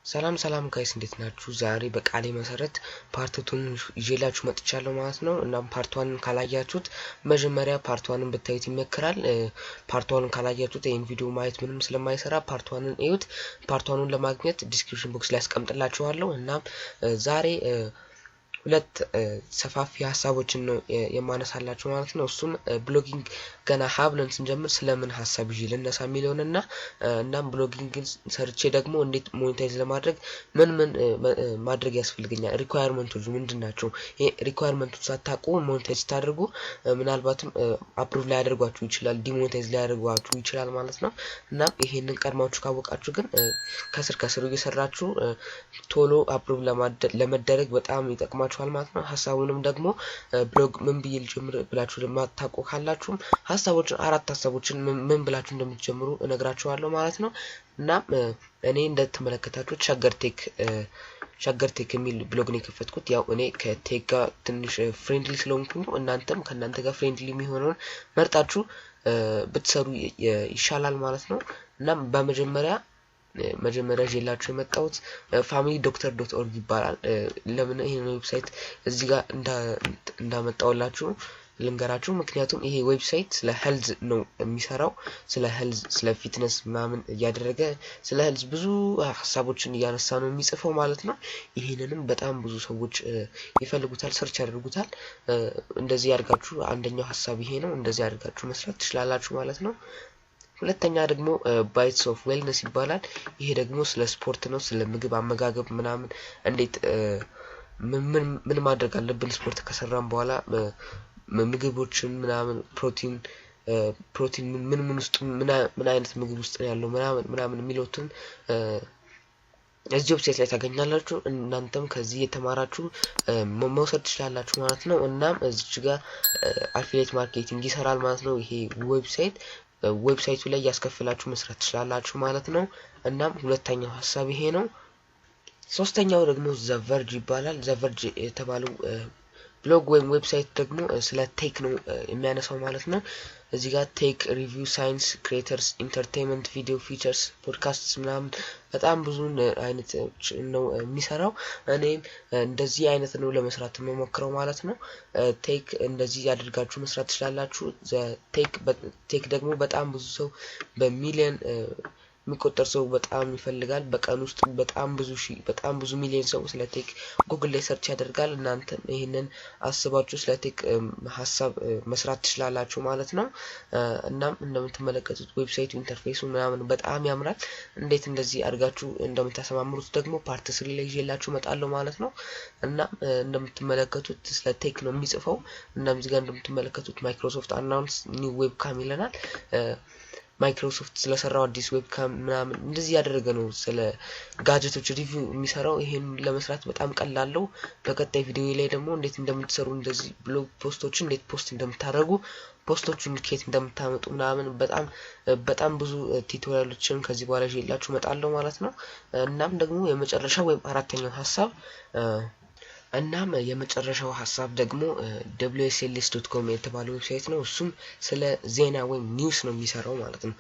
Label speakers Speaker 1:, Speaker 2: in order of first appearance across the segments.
Speaker 1: ሰላም ሰላም ጋይስ እንዴት ናችሁ? ዛሬ በቃሌ መሰረት ፓርት 2ን ይዤላችሁ መጥቻለሁ ማለት ነው። እና ፓርት 1ን ካላያችሁት መጀመሪያ ፓርት 1ን ብታዩት ይመከራል። ፓርት 1ን ካላያችሁት ይሄን ቪዲዮ ማየት ምንም ስለማይሰራ ፓርት 1ን እዩት። ፓርት 1ን ለማግኘት ዲስክሪፕሽን ቦክስ ላይ አስቀምጥላችኋለሁ። እና ዛሬ ሁለት ሰፋፊ ሐሳቦችን ነው የማነሳላችሁ ማለት ነው። እሱም ብሎጊንግ ገና ሀብለን ስንጀምር ስለምን ሐሳብ ይዤ ልነሳ የሚለውንና እናም ብሎጊንግን ሰርቼ ደግሞ እንዴት ሞኔታይዝ ለማድረግ ምን ማድረግ ያስፈልገኛል፣ ሪኳየርመንቶቹ ምንድናቸው፣ ሪኳየርመንቶቹ ሳታውቁ ሞኔታይዝ ታደርጉ ምናልባትም አፕሩቭ ላይ ያደርጓችሁ ይችላል፣ ዲሞኔታይዝ ላይ ያደርጓችሁ ይችላል ማለት ነው። እና ይሄንን ቀድማችሁ ካወቃችሁ ግን ከስር እየሰራችሁ ቶሎ አፕሩቭ ለመደረግ በጣም ይጠቅማችኋል ማለት ነው። ሐሳቡንም ደግሞ ብሎግ ምን ብዬ ልጀምር ብላችሁ ለማታውቁ ካላችሁም አራት ሐሳቦችን ምን ብላችሁ እንደምትጀምሩ እነግራችኋለሁ ማለት ነው። እና እኔ እንደተመለከታችሁት ሸገር ቴክ የሚል ብሎግ ነው የከፈትኩት። ያው እኔ ከቴክ ጋር ትንሽ ፍሬንድሊ ስለሆንኩኝ እናንተም ከናንተ ጋር ፍሬንድሊ የሚሆነውን መርጣችሁ ብትሰሩ ይሻላል ማለት ነው። እና በመጀመሪያ ጄላችሁ የመጣሁት family.org ይባላል። ለምን ይሄን ዌብሳይት እዚህ ጋር እንዳመጣውላችሁ ልንገራችሁ። ምክንያቱም ይሄ ዌብሳይት ስለ ሄልዝ ነው የሚሰራው። ስለ ሄልዝ ስለ ፊትነስ ምናምን እያደረገ ስለ ሄልዝ ብዙ ሐሳቦችን እያነሳ ነው የሚጽፈው ማለት ነው። ይሄንንም በጣም ብዙ ሰዎች ይፈልጉታል፣ ሰርች ያደርጉታል። እንደዚህ ያድርጋችሁ አንደኛው ሐሳብ ይሄ ነው። እንደዚህ ያድርጋችሁ መስራት ትችላላችሁ ማለት ነው። ሁለተኛ ደግሞ ባይትስ ኦፍ ዌልነስ ይባላል። ይሄ ደግሞ ስለ ስፖርት ነው፣ ስለ ምግብ አመጋገብ ምናምን እንዴት ምን ማድረግ አለብን ስፖርት ከሰራን በኋላ ምግቦችን ምናምን ፕሮቲን ምን ውስጥ ምን አይነት ምግብ ውስጥ ነው ያለው ምናምን የሚሉትን እዚህ ዌብሳይት ላይ ታገኛላችሁ። እናንተም ከዚህ የተማራችሁ መውሰድ ትችላላችሁ ማለት ነው። እናም እዚህ ጋር አፊሊየት ማርኬቲንግ ይሰራል ማለት ነው። ይሄ ዌብሳይቱ ላይ ያስከፍላችሁ መስራት ትችላላችሁ ማለት ነው። እናም ሁለተኛው ሐሳብ ይሄ ነው። ሶስተኛው ደግሞ ዘቨርጅ ይባላል። ዘቨርጅ የተባለው ብሎግ ወይም ዌብሳይት ደግሞ ስለ ቴክ ነው የሚያነሳው ማለት ነው። እዚህ ጋር ቴክ ሪቪው፣ ሳይንስ፣ ክሬተርስ፣ ኢንተርቴይንመንት፣ ቪዲዮ፣ ፊቸርስ፣ ፖድካስትስ ምናምን በጣም ብዙ አይነት ነው የሚሰራው። እኔም እንደዚህ አይነት ነው ለመስራት የምሞክረው ማለት ነው። ቴክ እንደዚህ ያደርጋችሁ መስራት ትችላላችሁ። ቴክ ደግሞ በጣም ብዙ ሰው በሚሊዮን የሚቆጠር ሰው በጣም ይፈልጋል። በቀን ውስጥ በጣም ብዙ ሚሊዮን ሰው ስለ ቴክ ጉግል ላይ ሰርች ያደርጋል። እናንተም ይሄንን አስባችሁ ስለ ቴክ ሐሳብ መስራት ትችላላችሁ ማለት ነው። እናም እንደምትመለከቱት ዌብሳይቱ ኢንተርፌሱ ምናምን በጣም ያምራል። እንዴት እንደዚህ አድርጋችሁ እንደምታሰማምሩት ደግሞ ፓርት 3 ላይ ይዤላችሁ እመጣለሁ ማለት ነው። እናም እንደምትመለከቱት ስለ ቴክ ነው የሚጽፈው። እናም እዚህ ጋር እንደምትመለከቱት ማይክሮሶፍት አናውንስ ኒው ዌብካም ይለናል። ማይክሮሶፍት ስለሰራው አዲስ ዌብካም ምናምን እንደዚህ ያደረገ ነው ስለ ጋጀቶች ሪቪው የሚሰራው። ይሄን ለመስራት በጣም ቀላል ነው። በቀጣይ ቪዲዮ ላይ ደግሞ እንዴት እንደምትሰሩ እንደዚህ ብሎግ ፖስቶችን እንዴት ፖስት እንደምታደርጉ ፖስቶችን ከየት እንደምታመጡ ምናምን በጣም ብዙ ቲዩቶሪያሎችን ከዚህ በኋላ ይዤላችሁ እመጣለሁ ማለት ነው። እናም ደግሞ የመጨረሻው ወይም አራተኛው ሐሳብ ደግሞ wsls.com የተባለው ዌብሳይት ነው። እሱም ስለ ዜና ወይም ኒውስ ነው የሚሰራው ማለት ነው።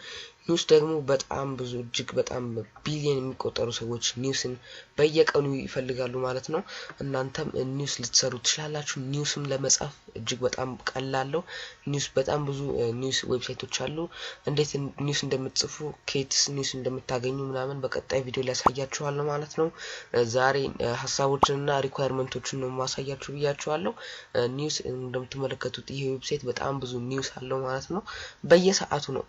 Speaker 1: ኒውስ ደግሞ በጣም ብዙ እጅግ በጣም ቢሊየን የሚቆጠሩ ሰዎች ኒውስን በየቀኑ ይፈልጋሉ ማለት ነው። እናንተም ኒውስ ልትሰሩ ትችላላችሁ። ኒውስም ለመጻፍ እጅግ በጣም ቀላል ነው። ኒውስ በጣም ብዙ ኒውስ ዌብሳይቶች አሉ። እንዴት ኒውስ እንደምትጽፉ ከየትስ ኒውስ እንደምታገኙ ምናምን በቀጣይ ቪዲዮ ላይ ያሳያችኋለሁ ማለት ነው። ዛሬ ሐሳቦችንና ሪኳየርመንቶችን ነው ማሳያችሁ ብያችኋለሁ። ኒውስ እንደምትመለከቱት ይሄ ዌብሳይት በጣም ብዙ ኒውስ አለው ማለት ነው። በየሰዓቱ ነው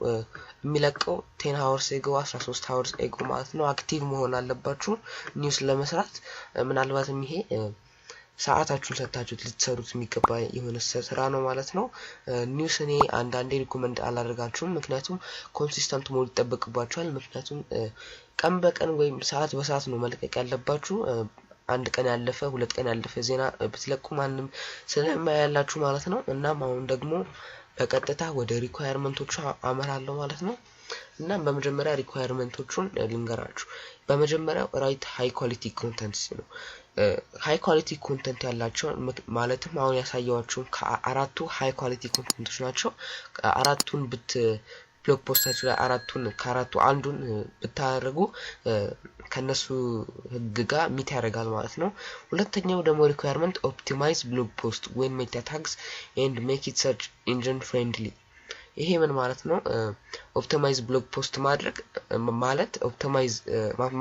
Speaker 1: የሚለቀው 10 hours ago 13 hours ago ማለት ነው። አክቲቭ መሆን አለባችሁ ኒውስ ለመስራት። ምናልባትም ይሄ ሰዓታችሁን ሰጣችሁት ልትሰሩት የሚገባ የሆነ ስራ ነው ማለት ነው። ኒውስ እኔ አንዳንዴ ሪኮመንድ አላደርጋችሁም፣ ምክንያቱም ኮንሲስተንት መሆን ይጠበቅባችኋል። ምክንያቱም ቀን በቀን ወይም ሰዓት በሰዓት ነው መልቀቅ ያለባችሁ። አንድ ቀን ያለፈ ሁለት ቀን ያለፈ ዜና ብትለቁ ማንም ስለማያላችሁ ማለት ነው። እናም አሁን ደግሞ በቀጥታ ወደ ሪኳየርመንቶቹ አመራለሁ ማለት ነው። እና በመጀመሪያ ሪኳየርመንቶቹን ልንገራችሁ። በመጀመሪያው ራይት ሃይ ኳሊቲ ኮንተንትስ ነው። ሃይ ኳሊቲ ኮንተንት ያላቸው ማለትም አሁን ያሳያችሁ ከአራቱ ሃይ ኳሊቲ ኮንተንቶች ናቸው። አራቱን ብሎግ ፖስታችሁ ላይ ከአራቱ አንዱን ብታደርጉ ከነሱ ህግ ጋር ሚት ያደርጋል ማለት ነው። ሁለተኛው ደግሞ ሪኳየርመንት ኦፕቲማይዝ ብሎግ ፖስት when meta tags and make it search engine friendly። ይሄ ምን ማለት ነው? ኦፕቲማይዝ ብሎግ ፖስት ማድረግ ማለት ኦፕቲማይዝ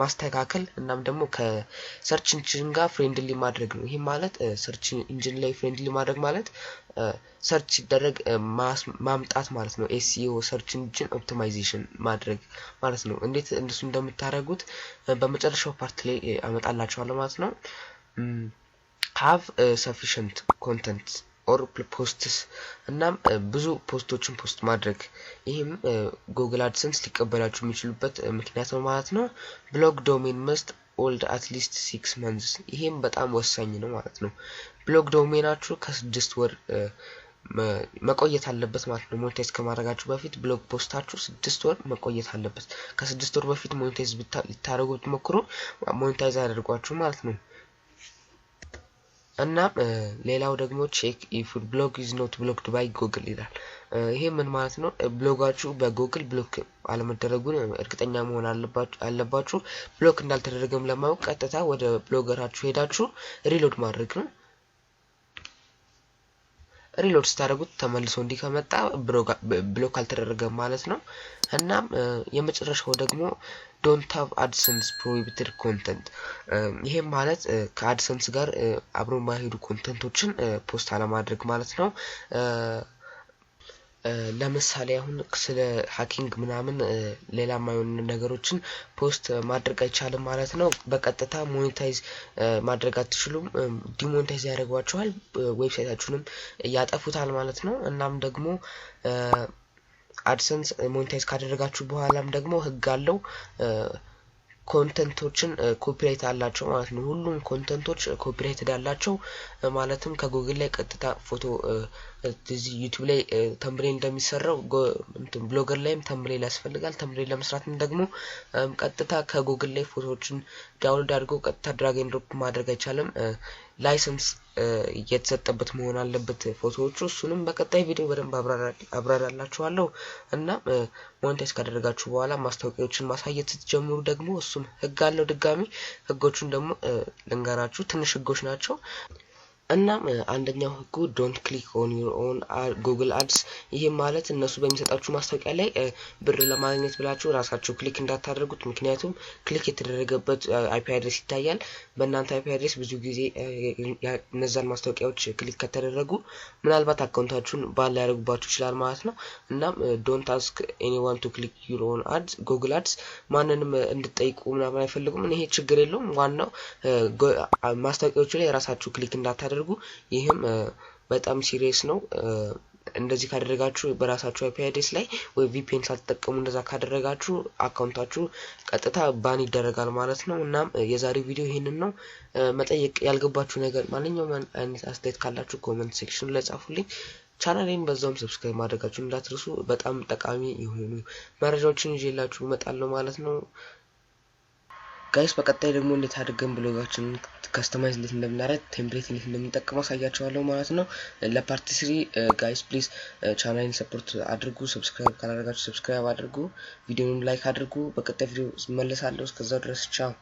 Speaker 1: ማስተካከል እናም ደግሞ ከሰርች ኢንጂን ጋር ፍሬንድሊ ማድረግ ነው። ይሄ ማለት ሰርች ኢንጂን ላይ ፍሬንድሊ ማድረግ ማለት ሰርች ሲደረግ ማምጣት ማለት ነው። ኤስኢኦ ሰርች ኢንጂን ኦፕቲማይዜሽን ማድረግ ማለት ነው። እንዴት እንደሱ እንደምታደርጉት በመጨረሻው ፓርት ላይ አመጣላችኋለሁ ማለት ነው። have sufficient content or posts እናም ብዙ ፖስቶችን ፖስት ማድረግ ይሄም ጉግል አድሰንስ ሊቀበላችሁ የሚችሉበት ምክንያት ነው ማለት ነው። ብሎግ ዶሜን must hold at least 6 months ይሄም በጣም ወሳኝ ነው ማለት ነው። ብሎግ ዶሜናችሁ ከ6 ወር መቆየት አለበት ማለት ነው። ሞኔታይዝ ከማድረጋችሁ በፊት ብሎግ ፖስታችሁ 6 ወር መቆየት አለበት። ከ6 ወር በፊት ሞኔታይዝ ልታደርጉ ብትሞክሩ ሞኔታይዝ አያደርጓችሁ ማለት ነው። እና ሌላው ደግሞ ቼክ ኢፍ ብሎግ ኢዝ ኖት ብሎክድ ባይ ጉግል ይላል። ይሄ ምን ማለት ነው? ብሎጋችሁ በጉግል ብሎክ አለመደረጉን እርግጠኛ መሆን አለባችሁ። ብሎክ እንዳልተደረገም ለማወቅ ቀጥታ ወደ ብሎገራችሁ ሄዳችሁ ሪሎድ ማድረግ ነው። ሪሎድ ስታደርጉት ተመልሶ እንዲከመጣ ብሎክ አልተደረገም ማለት ነው። እናም የመጨረሻው ደግሞ don't have AdSense prohibited content ይሄ ማለት ከአድሰንስ ጋር አብሮ ማይሄዱ ኮንተንቶችን ፖስት አለማድረግ ማለት ነው። ለምሳሌ አሁን ስለ ሃኪንግ ምናምን ሌላ ማይሆን ነገሮችን ፖስት ማድረግ አይቻልም ማለት ነው። በቀጥታ ሞኔታይዝ ማድረግ አትችሉም። ዲሞኔታይዝ ያደርጓችኋል፣ ዌብሳይታችሁንም ያጠፉታል ማለት ነው። እናም ደግሞ አድሰንስ ሞኔታይዝ ካደረጋችሁ በኋላም ደግሞ ህግ አለው። ኮንተንቶችን ኮፒራይት አላቸው ማለት ነው። ሁሉም ኮንተንቶች ኮፒራይት አላቸው ማለትም ከጉግል ላይ ቀጥታ ፎቶ እዚህ ዩቲዩብ ላይ ተምብኔል እንደሚሰራው ብሎገር ላይም ተምብኔል ያስፈልጋል። ተምብኔል ለመስራትም ደግሞ ቀጥታ ከጉግል ላይ ፎቶዎችን ዳውንሎድ አድርገው ቀጥታ ድራግ ኤንድ ድሮፕ ማድረግ አይቻልም። ላይሰንስ የተሰጠበት መሆን አለበት ፎቶዎቹ። እሱንም በቀጣይ ቪዲዮ በደንብ አብራራላችኋለሁ። እና ሞኔታይዝ ካደረጋችሁ በኋላ ማስታወቂያዎችን ማሳየት ስትጀምሩ ደግሞ እሱም ህግ አለው። ድጋሚ ህጎቹን ደግሞ ልንገራችሁ፣ ትንሽ ህጎች ናቸው። እናም አንደኛው ህጉ ዶንት ክሊክ ኦን ዩር ኦን ጉግል አድስ ይሄ ማለት እነሱ በሚሰጣችሁ ማስታወቂያ ላይ ብር ለማግኘት ብላችሁ ራሳችሁ ክሊክ እንዳታደርጉት። ምክንያቱም ክሊክ የተደረገበት አይፒ አድሬስ ይታያል። በእናንተ አይፒ አድሬስ ብዙ ጊዜ እነዛን ማስታወቂያዎች ክሊክ ከተደረጉ ምናልባት አካውንታችሁን ባል ያደርጉባችሁ ይችላል ማለት ነው። እናም ዶንት አስክ ኤኒዋን ቱ ክሊክ ዩር ኦን አድስ ጉግል አድስ ማንንም እንድትጠይቁ ምናምን አይፈልጉም። ይሄ ችግር የለውም። ዋናው ማስታወቂያዎቹ ላይ ራሳችሁ ክሊክ እንዳታደርጉ። ይሄም በጣም ሲሪየስ ነው። እንደዚህ ካደረጋችሁ በራሳችሁ አይፒ አድሬስ ላይ ወይ ቪፒኤን ሳትጠቀሙ እንደዛ ካደረጋችሁ አካውንታችሁ ቀጥታ ባን ይደረጋል ማለት ነው። እናም የዛሬው ቪዲዮ ይሄንን ነው። መጠየቅ ያልገባችሁ ነገር ማንኛውም አይነት አስተያየት ካላችሁ ኮሜንት ሴክሽን ላይ ጻፉልኝ። ቻናሌን በዛውም ሰብስክራይብ ማድረጋችሁን እንዳትረሱ። በጣም ጠቃሚ የሆኑ መረጃዎችን ይዤላችሁ እመጣለሁ ማለት ነው። ጋይስ በቀጣይ ደግሞ እንዴት አድርገን ብሎጋችን ከስተማይዝ እንዴት እንደምናደርግ ቴምፕሌት እንዴት እንደምንጠቀም አሳያችኋለሁ ማለት ነው። ለፓርት 3 ጋይስ ፕሊዝ ቻናሌን ሰፖርት አድርጉ። ሰብስክራይብ ካላደረጋችሁ ሰብስክራይብ አድርጉ። ቪዲዮውን ላይክ አድርጉ። በቀጣይ ቪዲዮ እመለሳለሁ። እስከዛው ድረስ ቻው።